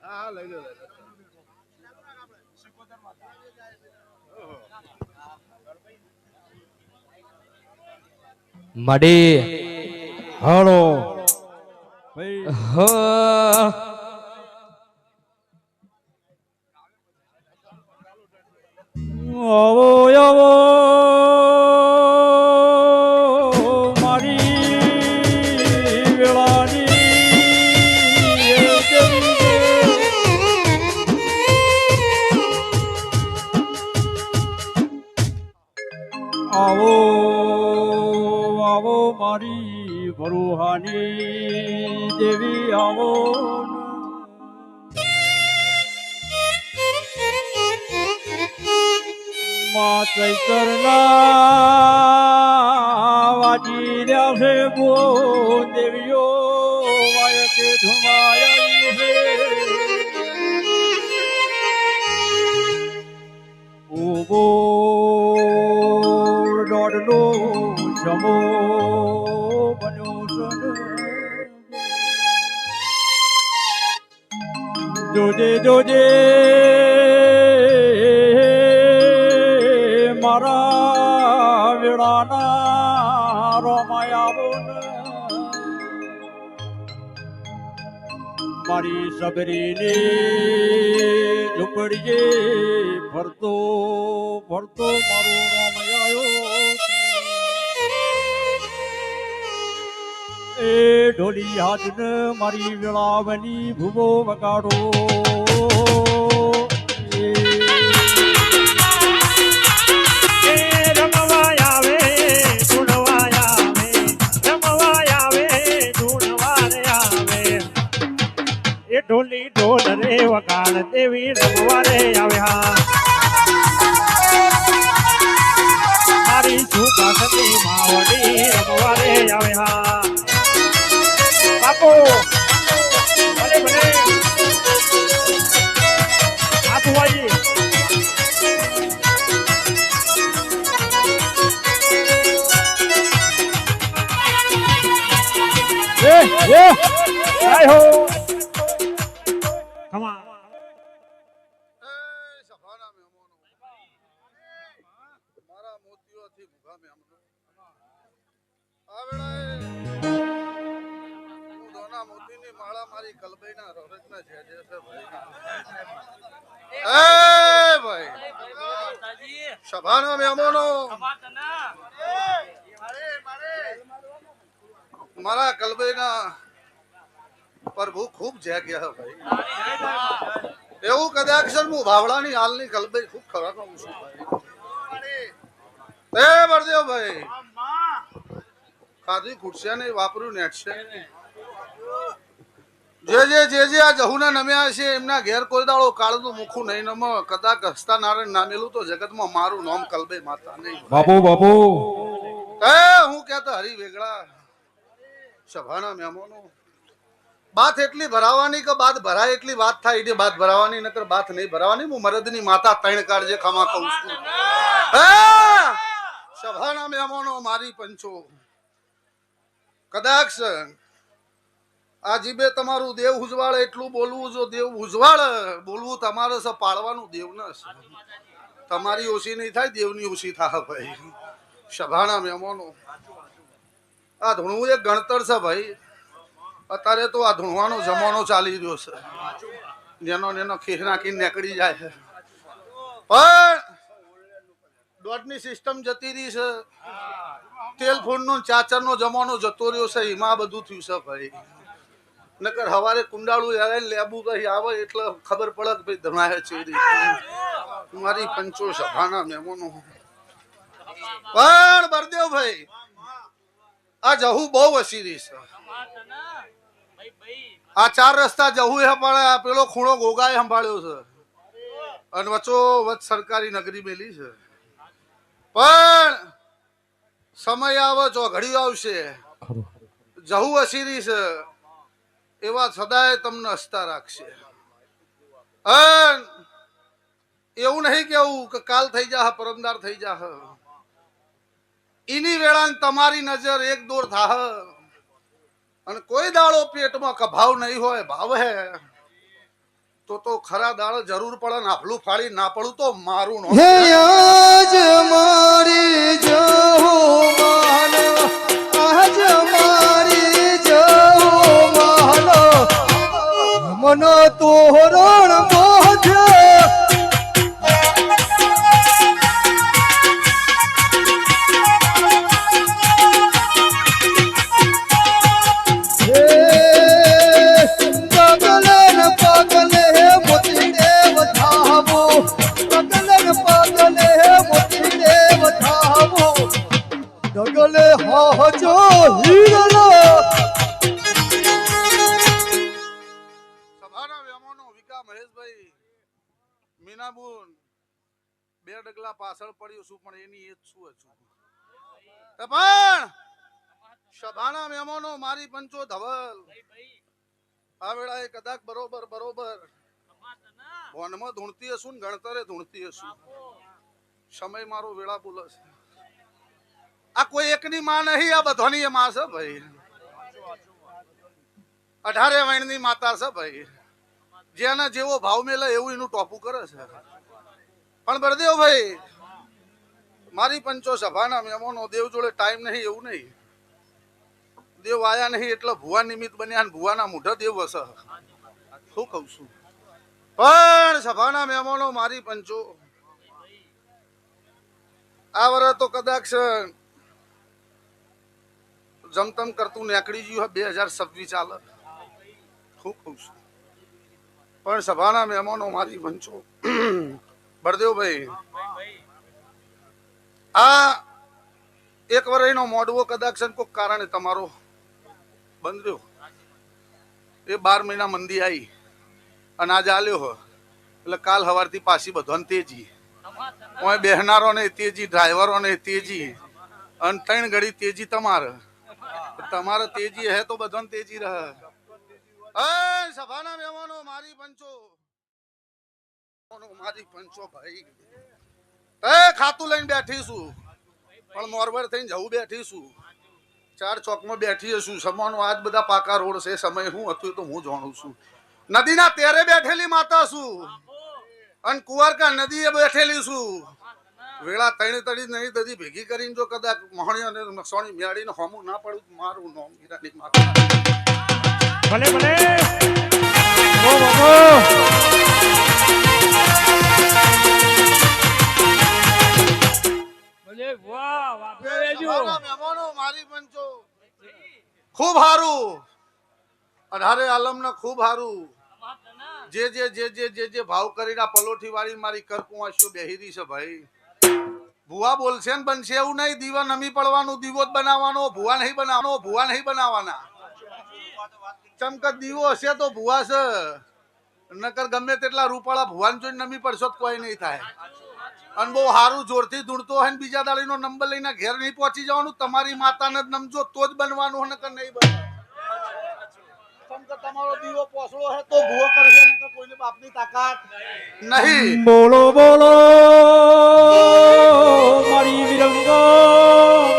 હા લઈ લો મડી હાલો હ આવો આવો મારી વેળાની આવો આવો મારી ભરુહાની દેવી આવો માં ચૈતરના વાજી રહ્યા છે ગો દેવીઓ વાય કે ધુમાયા છે ઉભો દોડલો જમો બન્યો છે જોજે જોજે મારા વેળાના રોમાયા મારી સબરીની ઝૂંપડીએ ફરતો ફરતો મારો રોમયાયો એ ઢોલી હાથને મારી વેળાવની ભૂવો વગાડો ઢોલી ઢોલ રે વગાડ દેવી રમવારે આવ્યા મારી સુખાસની માવડી રમવારે આવ્યા બાપુ ભલે ભલે આપવાજી જય હો સભાના મહેમાનો મારા કલબઈના પ્રભુ ખૂબ જાગ્યા ભાઈ એવું કદાચ હું ભાવડાની હાલની કલબઈ ખૂબ ખરાબ છું ભાઈ એ બળદેવ ભાઈ ખાધી ખુરશિયા નહીં વાપર્યું નેટશે જે આ જહુના નમ્યા છે એમના ઘેર કોઈ દાડો કાળનું મુખું નહીં નમ કદાચ હસ્તા નારાયણ નામેલું તો જગતમાં મારું નામ કલબે માતા નહીં બાપુ બાપુ હું કહેતા હરી વેગળા સભાના મહેમાનો બાત એટલી ભરાવાની કે બાત ભરાય એટલી વાત થાય એટલે બાત ભરાવાની નકર બાત નહીં ભરાવાની હું મરદની માતા ત્રણ કાળજે ખમા કહું છું સભાના મહેમાનો મારી પંચો કદાચ આ જીબે તમારું દેવ ઉજવાળ એટલું બોલવું જો દેવ ઉજવાળ બોલવું તમારે છે પાળવાનું દેવ ન તમારી ઓછી નહીં થાય દેવની ઓછી થાય ભાઈ સભાના મહેમાનો આ ધૂણવું એક ગણતર છે ભાઈ અત્યારે તો આ ધૂણવાનો જમાનો ચાલી રહ્યો છે જેનો ખીર નાખીને નીકળી જાય છે પણ દોડની સિસ્ટમ જતી રહી છે તેલ ફૂડ નો ચાચર નો જમાનો જતો રહ્યો છે એમાં બધું થયું છે ભાઈ નકર હવારે કુંડાળું આવે લેબુ કઈ આવે એટલે ખબર પડે કે ભાઈ ધમાય છે મારી પંચો સભાના મહેમાનો પણ બરદેવ ભાઈ આ જહુ બહુ વસી રહી છે આ ચાર રસ્તા જહુ હે પણ પેલો ખૂણો ગોગાએ સંભાળ્યો છે અને વચ્ચોવચ સરકારી નગરી મેલી છે, પણ સમય આવે જો ઘડી આવશે જહુ અસીરી છે એવા સદાય તમને હસતા રાખશે. એવું નહીં કેવું કે કાલ થઈ જા પરમદાર થઈ જા, એની વેળા તમારી નજર એક દોર થાહ અને કોઈ દાડો પેટમાં કભાવ નહીં હોય ભાવ હે તો ખરા દાડો જરૂર પડે ને આપલું ફાડી ના પડું તો મારું નો હે આજ મારી જહો માન, આજ મારી જહો માન, મન તોરણ મોજ ડગલે હાજો હીરલો. સભાના વેમોનો વિકા મહેશભાઈ મીનાબુન બે ડગલા પાછળ પડ્યું છું પણ એની એ જ છું હજુ. પણ સભાના વેમોનો મારી પંચો ધવલ આ વેળાએ કદાચ બરોબર વનમાં ધૂણતી હશું ને ગણતરે ધૂણતી હશું. સમય મારો વેળા બોલે છે. આ કોઈ એકની માં નહીં, આ બધાની એ માં છે ભાઈ. 18 વૈણની માતા છે ભાઈ. જેના જેવો ભાવ મેલે એવું એનું ટોપું કરે છે. પણ બળદેવ ભાઈ મારી પંચો સભાના મહેમાનો દેવ જોડે ટાઈમ નહીં એવું નહીં. દેવ આયા નહીં એટલે ભુવા નિમિત્ત બન્યા ને ભુવાના મૂઢા દેવ હશે. શું કહું છું? પણ સભાના મહેમાનો મારી પંચો આ વર્ષ તો કદાચ જમતમ કરતું નીકળી ગયું 2026 ચાલે. શું કહું છું? પણ સભાના મહેમાનો મારી પંચો બળદેવભાઈ આ એક વર્ષનો મોડવો કદાચ કોઈક કારણે તમારો બંધ રહ્યો. એ 12 મહિના મંદી આવી અને આજે આલ્યો હો એટલે કાલ સવારથી પાછી બધાને તેજી, બેહનારો ને તેજી, ડ્રાઈવરો ને તેજી, અને 3 ઘડી તેજી તમારે તેજી હે તો બધાને તેજી રહે. સભાના મહેમાનો મારી પંચો ભાઈ ખાતું લઈને બેઠી છું પણ મોરબર થઈને જવું બેઠી છું. 4 ચોકમાં બેઠી હશું. સમાનો આજ બધા પાકા રોડ છે. સમય શું હતું તો હું જાણું છું. નદીના તેરે બેઠેલી માતા છું અને કુવારકા નદીએ બેઠેલી છું. વેળા તણી તડી નહીં તડી ભેગી કરીને જો કદાચ મોહણી અને મસોણી મેળીને હોમું ના પડું મારું નામ હીરાની માતા. ભલે ભલે મારી પંચો ખૂબ હારું 18 આલમ ને ખૂબ હારું. જે ભાવ કરીને પલોઠી વાળી મારી કરકુવાશીઓ બેહીરી છે ભાઈ. ભુવા બોલશે ને બનશે એવું નહીં. દીવા નમી પડવાનું, દીવો જ બનાવવાનો, ભુવા નહીં બનાવવાના. ચમકત દીવો હશે તો ભુવા છે, નકર ગમે તેટલા રૂપાળા ભુવાન જોઈને નમી પડશો તો કોઈ નહીં થાય. અને બહુ સારું જોરથી ધૂણતો હોય ને બીજા દાડીનો નંબર લઈને ઘેર નહીં પહોંચી જવાનું. તમારી માતાને જ નમજો તો જ બનવાનું, નકર નહીં બનવાનું. તમારો દીવો પોસડો હે તો ભૂવો કરશે, નકર કોઈને બાપની તાકાત નહીં. બોલો બોલો મારી વિરંગો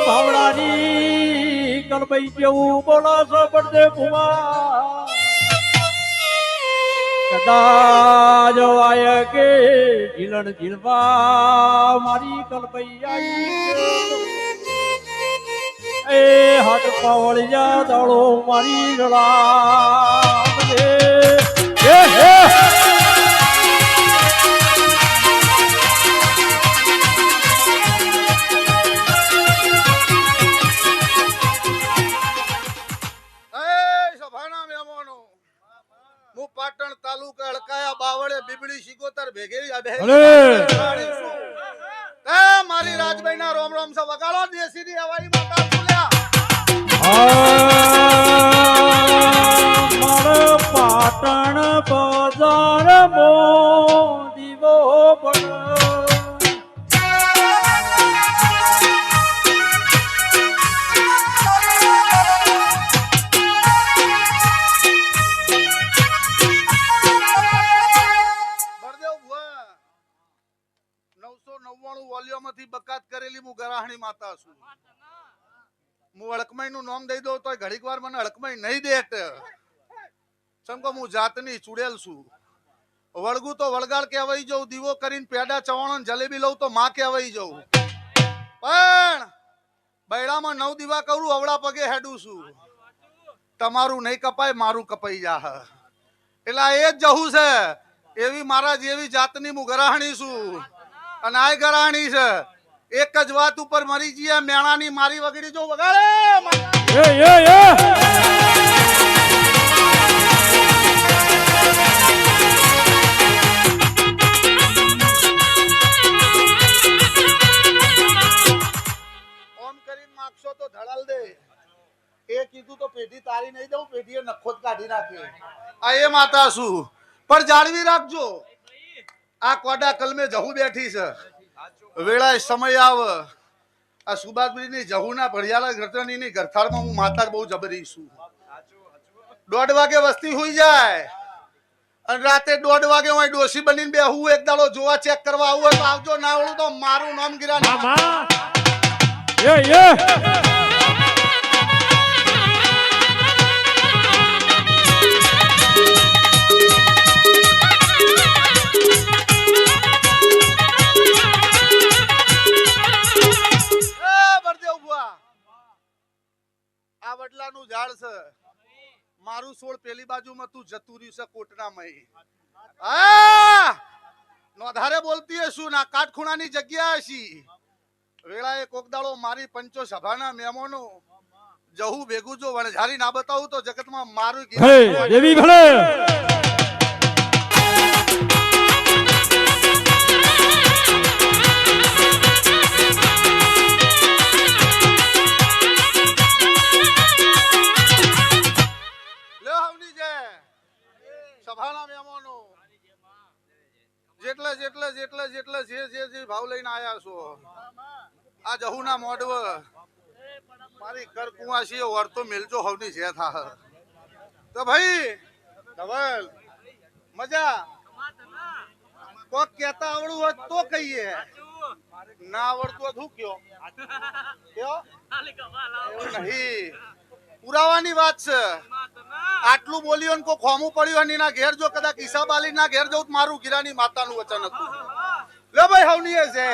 ભાવડાની કલભાઈ કેવું બોલો છો પડદે ભુવા. કદાચ વાય કે ઝીલણ ઝીલવા મારી કલભાઈ એ હાથ પાવળી જા દાડો મારી ગળા પાટણ તાલુકા અડકાયા બાવળે બીબડી શિકોતર ભેગેલી મારી રાજભાઈ ના રોમ રોમ સે વગાડો દેશી ની હવાઈ માતા મારા પાટણ બજાર મો દીવો ગરાણી માતા છું હું અળકમઈ નું નામ દઈ દઉં તો ઘડીક વાર મને અળકમઈ નહીં દેત સમકો હું જાતની ચુડેલ છું વળગું તો વળગાડ કહેવાય જવું દીવો કરીને પેડા ચવાણો જલેબી લઉં તો માં કહેવાય જવું પણ બૈડામાં 9 દીવા કરું અવળા પગે હેડું છું તમારું નહીં કપાય મારું કપાઈ જા એટલે એ જ જવું છે એવી મારા જેવી જાતની હું ગરાહણી છું અને આ ગરાહણી છે એક જ વાત ઉપર મરી જઈએ મેણાની મારી વગડી જો વગાડે ઓમ કરીને માગશો તો ધડાલ દે એ કીધું તો પેઢી તારી નહીં દઉં પેઢીએ નખો જ કાઢી નાખી આ એ માતા છું પણ જાળવી રાખજો આ કોડા કલમે જહુ બેઠી છે વેળા સમય આવ આ સુબાદબરી ની જહુ ના ભડિયાલા ઘરતની ની ઘરથાળમાં હું માતા બહુ જબરી છું 1:30 વાગે વસ્તી હોઈ જાય અને રાતે 1:30 વાગે હું ડોસી બનીને બેહું એક દાડો જોવા ચેક કરવા આવું તો આવજો ના આવડું તો મારું નામ ગિરા આ વડલાનું ઝાડ છે મારું છોડ પેલી બાજુમાં તું જતું રહ્યું છે કોટનામાં નોધારે બોલતી હશું ના કાટખૂણાની જગ્યા હશી વેળાએ કોકદાળો મારી પંચો સભાના મહેમાનો જહુ ભેગું જો વણઝારી ના બતાવું તો જગતમાં મારું દેવી ભલે સભાના મહેમાનો જેટલા જે ભાવ લઈને આયા છો આ જહુના મોડવ મારી ઘર કુવાસી વર્તો મેલજો હવની છે થા તો ભાઈ ધવલ મજા કોક કહેતા આવડું હોય તો કહીએ ના આવડતું હોય શું કયો એવું નહીં પુરાવાની વાત છે આટલું બોલ્યો ને કોઈ ખોમું પડ્યું એના ઘેર જો કદાચ ઈસાબ આલી ના ઘેર જવું મારું ગિરાની માતાનું વચન હતું લે ભાઈ હવની છે